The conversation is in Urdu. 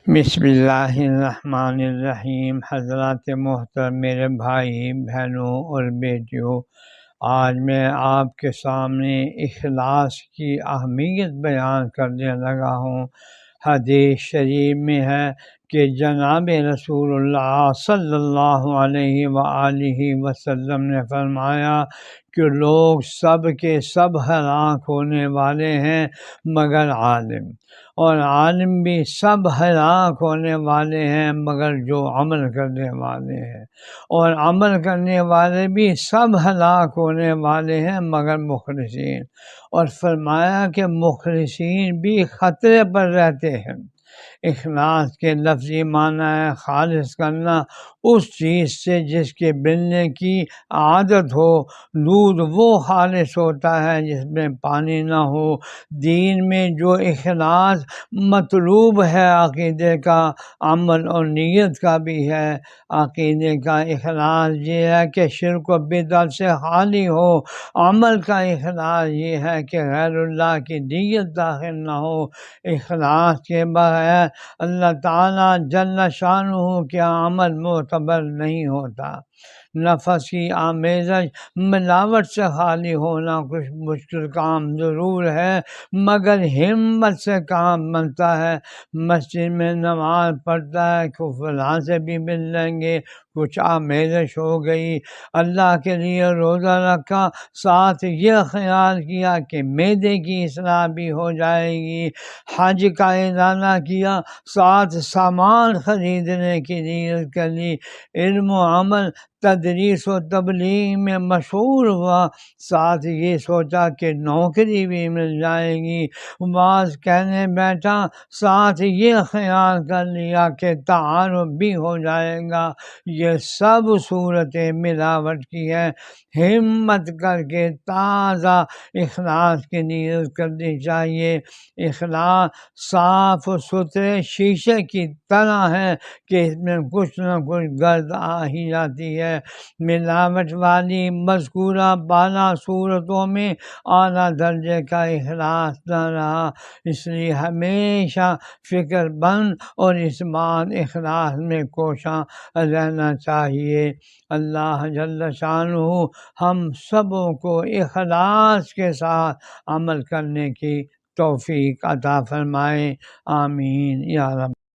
بسم اللہ الرحمن الرحیم۔ حضرات محترم، میرے بھائی بہنوں اور بیٹیوں، آج میں آپ کے سامنے اخلاص کی اہمیت بیان کرنے لگا ہوں۔ حدیث شریف میں ہے کہ جناب رسول اللہ صلی اللہ علیہ وآلہ وسلم نے فرمایا کہ لوگ سب کے سب ہلاک ہونے والے ہیں مگر عالم، اور عالم بھی سب ہلاک ہونے والے ہیں مگر جو عمل کرنے والے ہیں، اور عمل کرنے والے بھی سب ہلاک ہونے والے ہیں مگر مخلصین۔ اور فرمایا کہ مخلصین بھی خطرے پر رہتے ہیں۔ اخلاص کے لفظی معنی ہے خالص کرنا اس چیز سے جس کے بننے کی عادت ہو۔ دودھ وہ خالص ہوتا ہے جس میں پانی نہ ہو۔ دین میں جو اخلاص مطلوب ہے عقیدے کا، عمل اور نیت کا بھی ہے۔ عقیدے کا اخلاص یہ ہے کہ شرک و بدعت سے خالی ہو۔ عمل کا اخلاص یہ ہے کہ غیر اللہ کی نیت داخل نہ ہو۔ اخلاص کے بغیر اللہ تعالیٰ جل شانہ کیا عمل معتبر نہیں ہوتا۔ نفس کی آمیزش ملاوٹ سے خالی ہونا کچھ مشکل کام ضرور ہے مگر ہمت سے کام بنتا ہے۔ مسجد میں نماز پڑھتا ہے کہ فلاں سے بھی مل لیں گے، کچھ آمیزش ہو گئی۔ اللہ کے لیے روزہ رکھا، ساتھ یہ خیال کیا کہ معدے کی اصلاح بھی ہو جائے گی۔ حج کا ارادہ کیا، ساتھ سامان خریدنے کی نیت کر لی۔ علم و عمل، تدریس و تبلیغ میں مشہور ہوا، ساتھ یہ سوچا کہ نوکری بھی مل جائے گی۔ واعظ کہنے بیٹھا، ساتھ یہ خیال کر لیا کہ تعارف بھی ہو جائے گا۔ یہ سب صورتیں ملاوٹ کی ہے۔ ہمت کر کے تازہ اخلاص کی نیت کرنی چاہیے۔ اخلاص صاف ستھرے شیشے کی طرح ہے کہ اس میں کچھ نہ کچھ گرد آ ہی جاتی ہے۔ ملاوٹ والی مذکورہ بالا صورتوں میں اعلیٰ درجے کا اخلاص نہ رہا، اس لیے ہمیشہ فکر مند اور اس بات اخلاص میں کوشاں رہنا چاہیے۔ اللہ جل شانہ ہم سبوں کو اخلاص کے ساتھ عمل کرنے کی توفیق عطا فرمائے، آمین یا رب۔